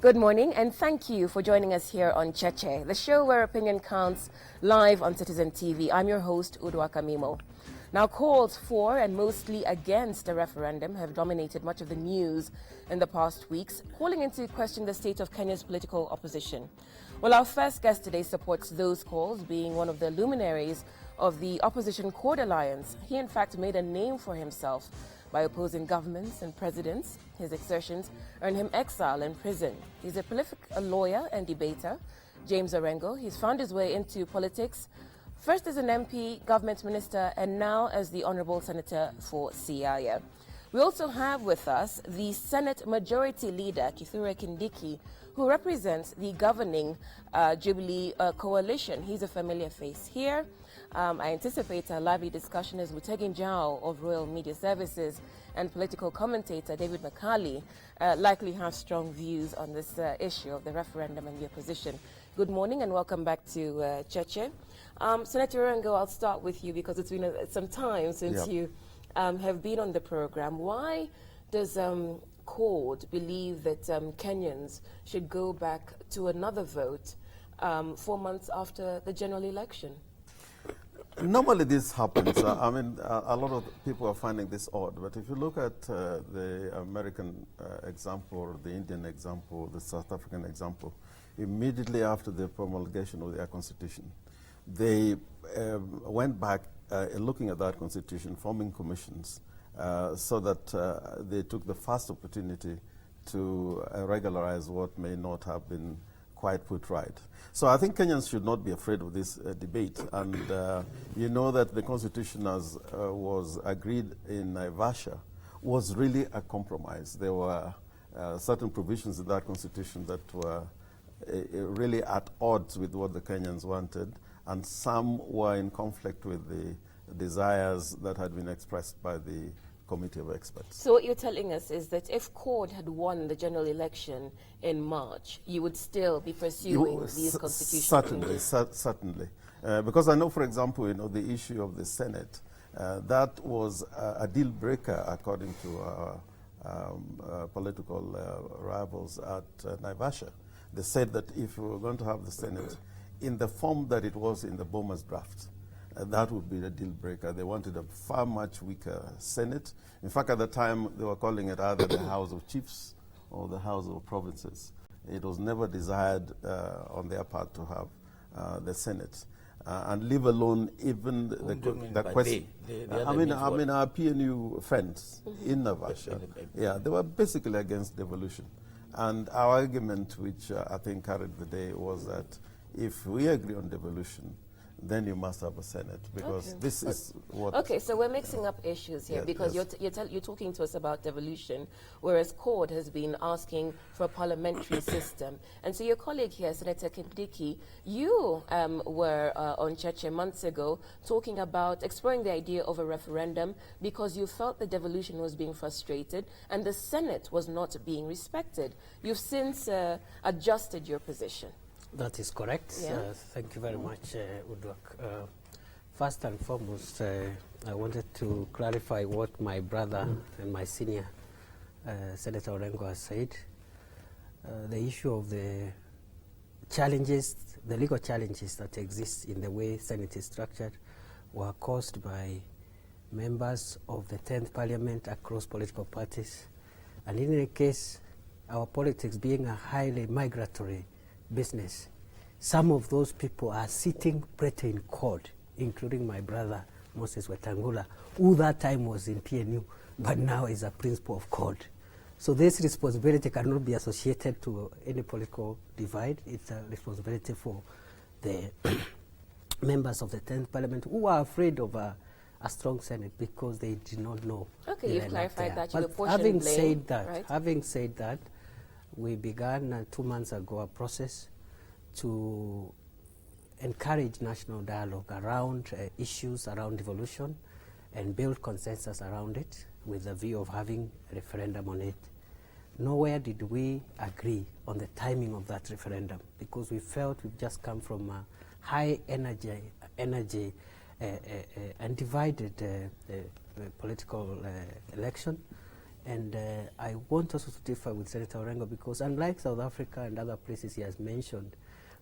Good morning and thank you for joining us here on Cheche, the show where opinion counts, live on Citizen TV. I'm your host, Udwaka Mimo. Now, calls for and mostly against a referendum have dominated much of the news in the past weeks, calling into question the state of Kenya's political opposition. Well, our first guest today supports those calls, being one of the luminaries of the opposition Court Alliance. He, in fact, made a name for himself by opposing governments and presidents. His exertions earned him exile and prison. He's a prolific lawyer and debater, James Orengo. He's found his way into politics, first as an MP, government minister, and now as the Honorable Senator for Siaya. We also have with us the Senate Majority Leader, Kithure Kindiki, who represents the governing Jubilee coalition. He's a familiar face here. I anticipate a lively discussion as Mutegi Njau of Royal Media Services and political commentator David McCarley likely have strong views on this issue of the referendum and the opposition. Good morning and welcome back to Cheche. Senator Orengo, I'll start with you because it's been some time since you have been on the program. Why does CORD believe that Kenyans should go back to another vote 4 months after the general election? Normally this happens. I mean, a lot of people are finding this odd, but if you look at the American example, the Indian example, the South African example, immediately after the promulgation of their constitution, they went back looking at that constitution, forming commissions, so that they took the first opportunity to regularize what may not have been quite put right. So I think Kenyans should not be afraid of this debate. And you know that the constitution as was agreed in Naivasha was really a compromise. There were certain provisions in that constitution that were really at odds with what the Kenyans wanted, and some were in conflict with the desires that had been expressed by the committee of experts. So what you're telling us is that if CORD had won the general election in March, you would still be pursuing these constitutional changes? Certainly. Because I know, for example, you know, the issue of the Senate, that was a deal breaker according to our political rivals at Naivasha. They said that if we were going to have the Senate in the form that it was in the Boma's draft, that would be the deal breaker. They wanted a far much weaker Senate. In fact, at the time, they were calling it either the House of Chiefs or the House of Provinces. It was never desired on their part to have the Senate. And leave alone even the question. I mean, our PNU friends in Naivasha, they were basically against devolution. And our argument, which I think carried the day, was that if we agree on devolution, then you must have a Senate, because this is what... Okay, so we're mixing up issues here, because you're talking to us about devolution, whereas CORD has been asking for a parliamentary system. And so your colleague here, Senator Kindiki, you were on Cheche months ago talking about exploring the idea of a referendum because you felt the devolution was being frustrated and the Senate was not being respected. You've since adjusted your position. That is correct. Thank you very much, Udwak. First and foremost, I wanted to clarify what my brother and my senior, Senator Orengo, has said. The issue of the challenges, the legal challenges that exist in the way Senate is structured were caused by members of the 10th Parliament across political parties. And in any case, our politics being a highly migratory business, some of those people are sitting pretty in court, including my brother Moses Wetangula, who that time was in PNU, but now is a principal of court. So this responsibility cannot be associated to any political divide. It's a responsibility for the members of the 10th Parliament who are afraid of a strong Senate because they did not know. Okay, you've clarified that. But having said that, having said that, we began 2 months ago a process to encourage national dialogue around issues around devolution and build consensus around it with the view of having a referendum on it. Nowhere did we agree on the timing of that referendum because we felt we've just come from a high energy and divided political election And I want also to differ with Senator Orengo, because unlike South Africa and other places he has mentioned,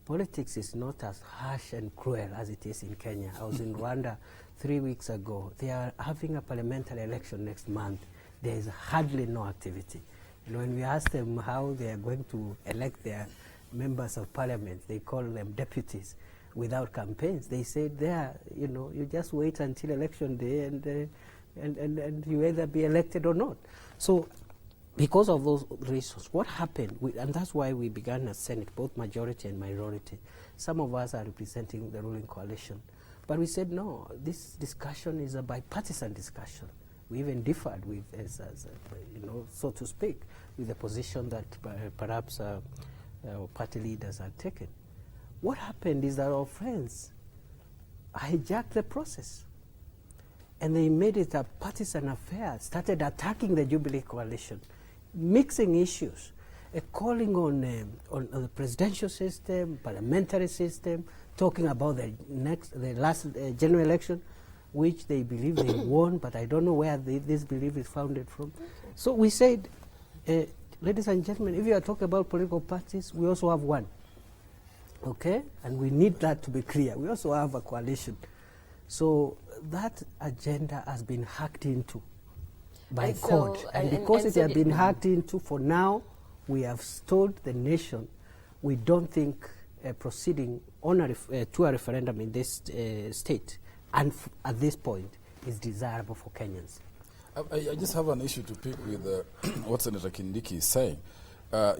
politics is not as harsh and cruel as it is in Kenya. I was in Rwanda 3 weeks ago. They are having a parliamentary election next month. There is hardly no activity. And when we ask them how they are going to elect their members of parliament, they call them deputies without campaigns. They say there, you know, you just wait until election day and you either be elected or not. So because of those reasons, what happened, and that's why we began a Senate, both majority and minority. Some of us are representing the ruling coalition. But we said, no, this discussion is a bipartisan discussion. We even differed with, you know, so to speak, with the position that perhaps our party leaders had taken. What happened is that our friends hijacked the process. And they made it a partisan affair, started attacking the Jubilee coalition, mixing issues, calling on the presidential system, parliamentary system, talking about the last general election, which they believe they won, but I don't know where this belief is founded from. So we said, ladies and gentlemen, if you are talking about political parties, we also have one, okay? And we need that to be clear. We also have a coalition. So that agenda has been hacked into by code. And because it has been hacked into, for now, we have told the nation we don't think proceeding on to a referendum in this state, and at this point, is desirable for Kenyans. I just have an issue to pick with what Senator Kindiki is saying.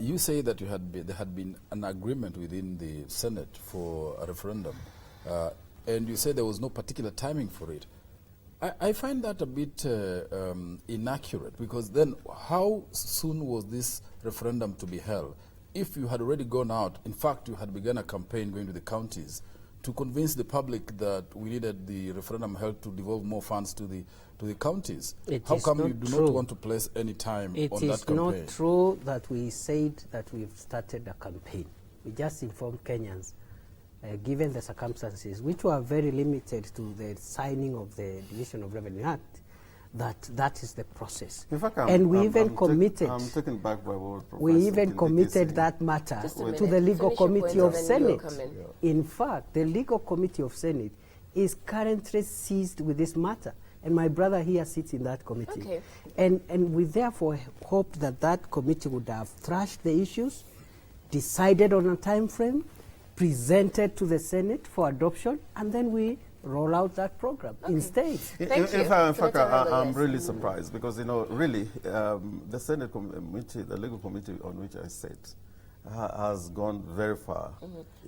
You say that there had been an agreement within the Senate for a referendum, and you say there was no particular timing for it. I find that a bit inaccurate, because then how soon was this referendum to be held? If you had already gone out, in fact, you had begun a campaign going to the counties to convince the public that we needed the referendum held to devolve more funds to the counties. How come you do not want to place any time on that campaign? It is not true that we said that we've started a campaign. We just informed Kenyans, given the circumstances, which were very limited to the signing of the Division of Revenue Act, that is the process. In fact, we even committed. I'm taken back by what Professor We even Kindiki committed said. that matter to the Legal Committee of Senate. In fact, the Legal Committee of Senate is currently seized with this matter, and my brother here sits in that committee. Okay. And we therefore hoped that that committee would have thrashed the issues, decided on a time frame, presented to the Senate for adoption, and then we roll out that program instead. In fact, I'm really surprised, because, you know, really, the Senate committee, the legal committee on which I sit, has gone very far.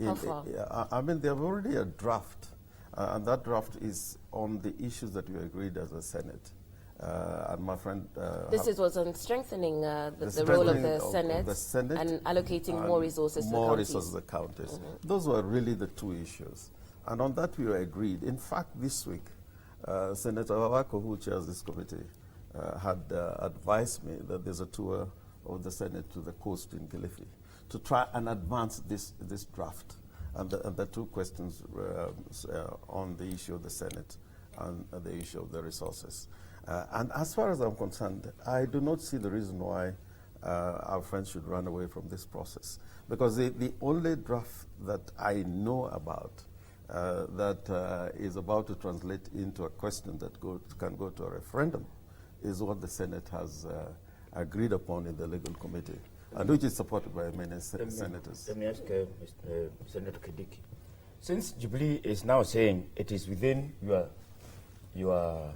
How far? I mean, they have already a draft, and that draft is on the issues that we agreed as a Senate. And my friend... this was on strengthening the role of the Senate and allocating more resources to the counties. More resources to the counties. Those were really the two issues. And on that we were agreed. In fact, this week, Senator Wako, who chairs this committee, had advised me that there's a tour of the Senate to the coast in Kilifi to try and advance this draft. And the two questions on the issue of the Senate and the issue of the resources. And as far as I'm concerned, I do not see the reason why our friends should run away from this process. Because the only draft that I know about that is about to translate into a question that can go to a referendum is what the Senate has agreed upon in the legal committee, and which is supported by many senators. Let me ask Senator Kindiki. Since Jubilee is now saying it is within your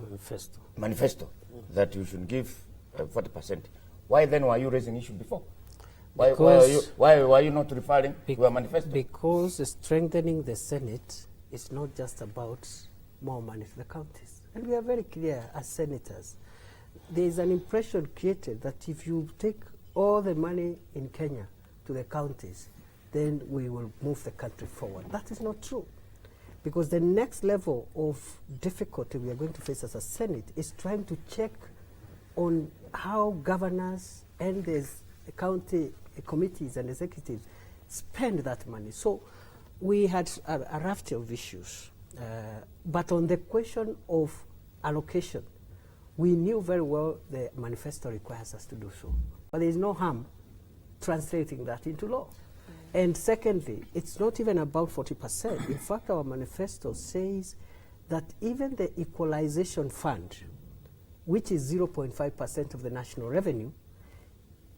manifesto that you should give 40%, why then were you raising issue before? Why were you not referring to a manifesto? Because strengthening the Senate is not just about more money to the counties. And we are very clear as senators. There is an impression created that if you take all the money in Kenya to the counties, then we will move the country forward. That is not true. Because the next level of difficulty we are going to face as a Senate is trying to check on how governors and the county committees and executives spend that money. So we had a raft of issues. But on the question of allocation, We knew very well the manifesto requires us to do so. But there is no harm translating that into law. And secondly, it's not even about 40%. In fact, our manifesto says that even the equalization fund, which is 0.5% of the national revenue,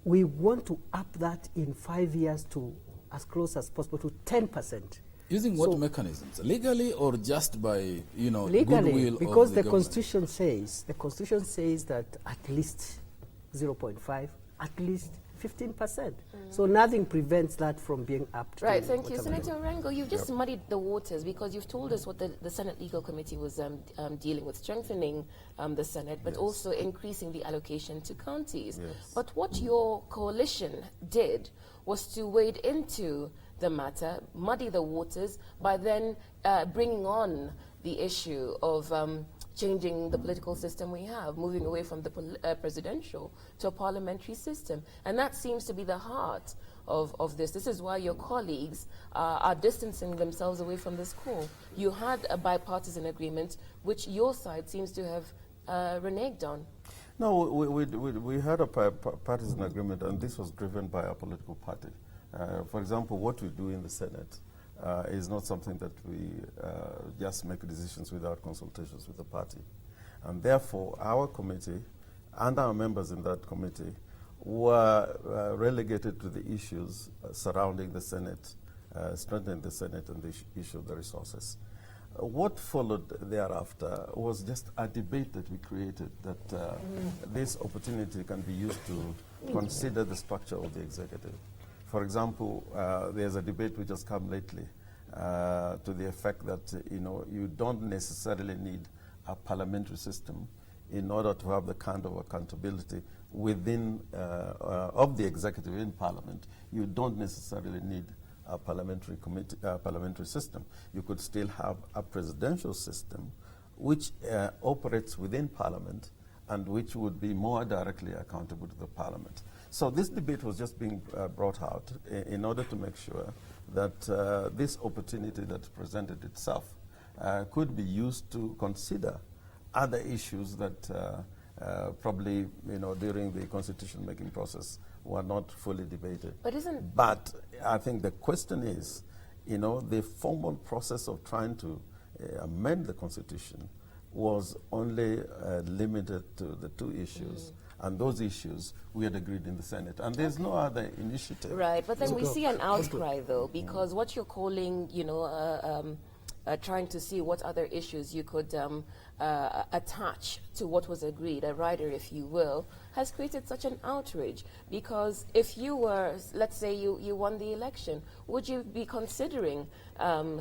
we want to up that in 5 years to as close as possible to 10%. Using what mechanisms? Legally or just by, you know, legally, goodwill because of the Constitution says, that at least 0.5, at least 15%. So nothing prevents that from being upped. Right, thank you. Senator Orengo, you've just muddied the waters because you've told us what the Senate Legal Committee was dealing with, strengthening the Senate, but also increasing the allocation to counties. But what your coalition did was to wade into the matter, muddy the waters, by then bringing on the issue of changing the political system we have, moving away from the presidential to a parliamentary system. And that seems to be the heart of this. This is why your colleagues are distancing themselves away from this call. You had a bipartisan agreement, which your side seems to have reneged on. No, we had a partisan agreement, and this was driven by a political party. For example, what we do in the Senate is not something that we just make decisions without consultations with the party. And therefore, our committee and our members in that committee were relegated to the issues surrounding the Senate, strengthening the Senate and the issue of the resources. What followed thereafter was just a debate that we created, that this opportunity can be used to consider the structure of the executive. For example, there's a debate which has come lately to the effect that you don't necessarily need a parliamentary system in order to have the kind of accountability within of the executive in Parliament. You don't necessarily need a parliamentary committee, parliamentary system. You could still have a presidential system which operates within Parliament and which would be more directly accountable to the Parliament. So this debate was just being brought out in order to make sure that this opportunity that presented itself could be used to consider other issues that probably, during the constitution-making process were not fully debated. But I think the question is, the formal process of trying to amend the constitution was only limited to the two issues. And those issues we had agreed in the Senate. And there's no other initiative. Right, but then we see an outcry, though, because what you're calling, trying to see what other issues you could attach to what was agreed, a rider, if you will, has created such an outrage. Because if you were, let's say you won the election, would you be considering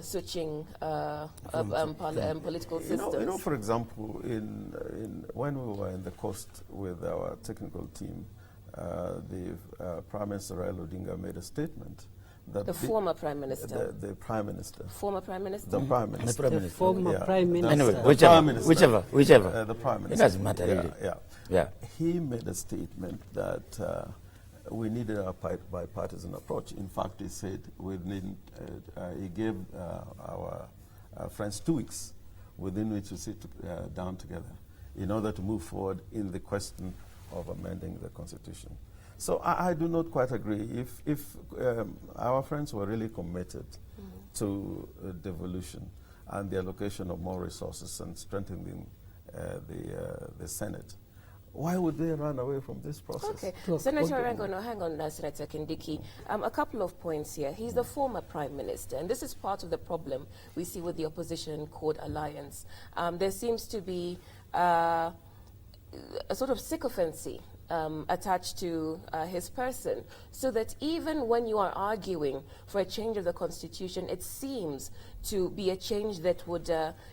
switching political systems? For example, when we were in the coast with our technical team, the Prime Minister Raila Odinga made a statement. The former Prime Minister. The Prime Minister. Former Prime Minister? The Prime Minister. The former Prime Minister. Anyway, whichever. The Prime Minister. It doesn't matter, really. Yeah. He made a statement that we needed a bipartisan approach. In fact, he said he gave our friends 2 weeks within which to sit down together in order to move forward in the question of amending the Constitution. So I do not quite agree. If our friends were really committed to devolution and the allocation of more resources and strengthening the Senate, why would they run away from this process? Okay. Senator Orengo, no, hang on, Senator Kindiki. A couple of points here. He's the former Prime Minister, and this is part of the problem we see with the opposition court alliance. There seems to be a sort of sycophancy attached to his person, so that even when you are arguing for a change of the Constitution, it seems to be a change that would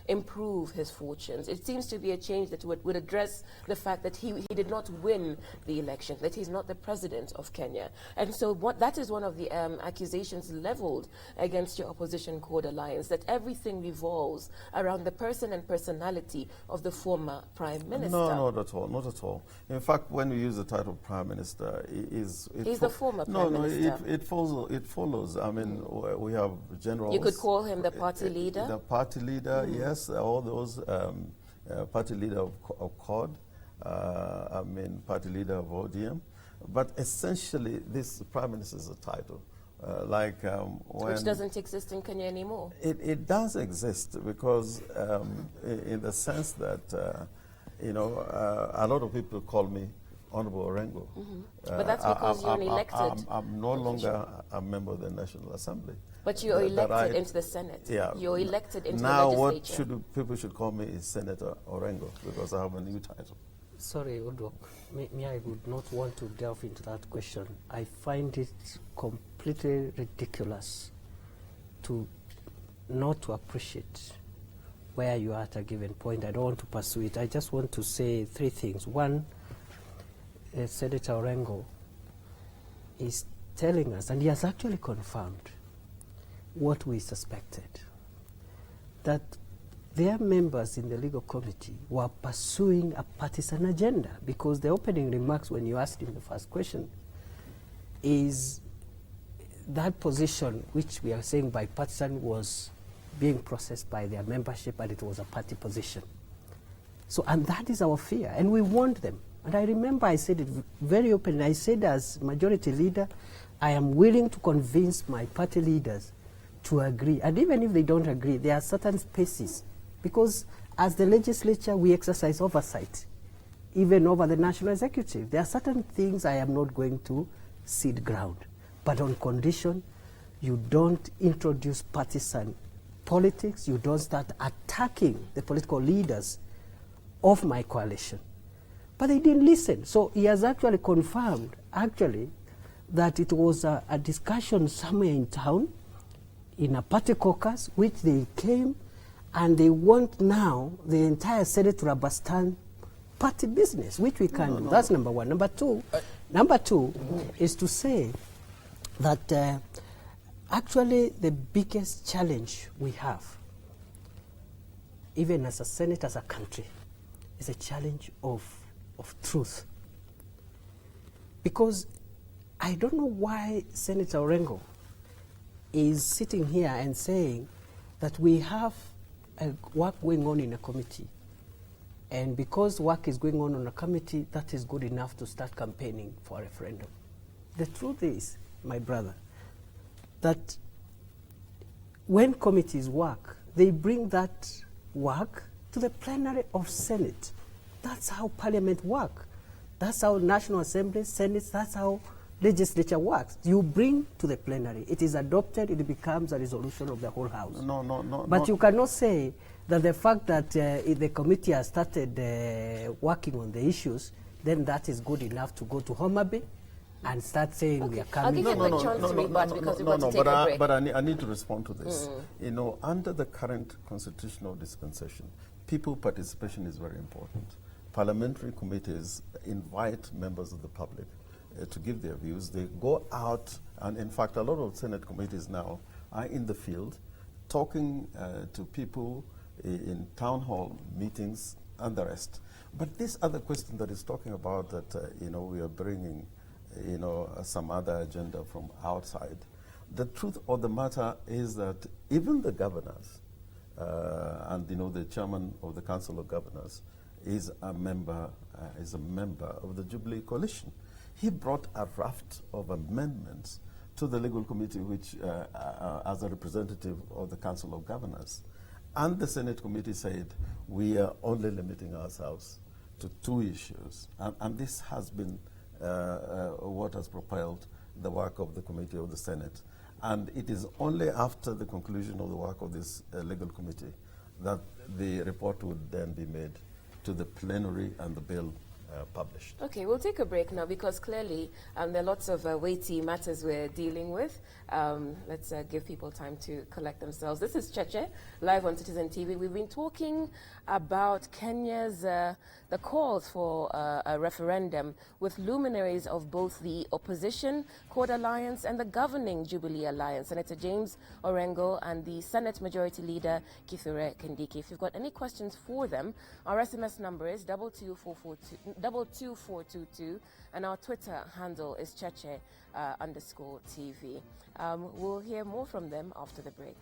improve his fortunes. It seems to be a change that would address the fact that he did not win the election, that he's not the president of Kenya. And so that is one of the accusations leveled against your opposition court alliance, that everything revolves around the person and personality of the former Prime Minister. No, not at all, not at all. In fact, when we use the title Prime Minister, he's the former Prime Minister. It follows. I mean, we have generals. You could call him the party leader? The party leader, yes. All those party leader of CORD, party leader of ODM. But essentially, this prime minister is a title. Which doesn't exist in Kenya anymore. It does exist because in the sense that, a lot of people call me Honorable Orengo. But that's because you're an elected. I'm no longer a member of the National Assembly. But you're elected into the Senate. Yeah. You're elected into now the legislature. Now what people should call me is Senator Orengo because I have a new title. Sorry, Udo, me I would not want to delve into that question. I find it completely ridiculous to not to appreciate where you are at a given point. I don't want to pursue it. I just want to say three things. One, Senator Orengo is telling us, and he has actually confirmed what we suspected, that their members in the legal committee were pursuing a partisan agenda, because the opening remarks when you asked him the first question is that position which we are saying bipartisan was being processed by their membership, and it was a party position. So, and that is our fear, and we warned them. And I remember I said it very openly. I said, as majority leader, I am willing to convince my party leaders to agree. And even if they don't agree, there are certain spaces, because as the legislature, we exercise oversight, even over the national executive. There are certain things I am not going to cede ground, but on condition you don't introduce partisan politics, you don't start attacking the political leaders of my coalition. But they didn't listen. So he has actually confirmed, that it was a discussion somewhere in town, in a party caucus, which they came, and they want now the entire Senate to rubber stamp party business, which we can do. That's number one. Number two is to say that actually the biggest challenge we have, even as a Senate, as a country, is a challenge of truth. Because I don't know why Senator Orengo is sitting here and saying that we have work going on in a committee, and because work is going on a committee, that is good enough to start campaigning for a referendum. The truth is, my brother, that when committees work, they bring that work to the plenary of Senate. That's how Parliament works. That's how National Assembly, Senate, that's how legislature works. You bring to the plenary, it is adopted, it becomes a resolution of the whole House. No. But you cannot say that the fact that the committee has started working on the issues, then that is good enough to go to Homa Bay and start saying we are coming. I'll give you a chance to rebut because we've got to take a break. But I need to respond to this. Under the current constitutional dispensation, people participation is very important. Parliamentary committees invite members of the public to give their views. They go out, and in fact, a lot of Senate committees now are in the field talking to people in town hall meetings and the rest. But this other question that is talking about that, we are bringing, some other agenda from outside. The truth of the matter is that even the governors and, the chairman of the Council of Governors is a member of the Jubilee Coalition. He brought a raft of amendments to the legal committee, which, as a representative of the Council of Governors, and the Senate committee said, we are only limiting ourselves to 2 issues. And this has been what has propelled the work of the committee of the Senate. And it is only after the conclusion of the work of this legal committee that the report would then be made to the plenary and the bill published. Okay, we'll take a break now because clearly there are lots of weighty matters we're dealing with. Let's give people time to collect themselves. This is Cheche, live on Citizen TV. We've been talking about Kenya's, the calls for a referendum with luminaries of both the opposition Court Alliance and the governing Jubilee Alliance, Senator James Orengo and the Senate Majority Leader Kithure Kindiki. If you've got any questions for them, our SMS number is 22422, and our Twitter handle is Cheche _TV. We'll hear more from them after the break.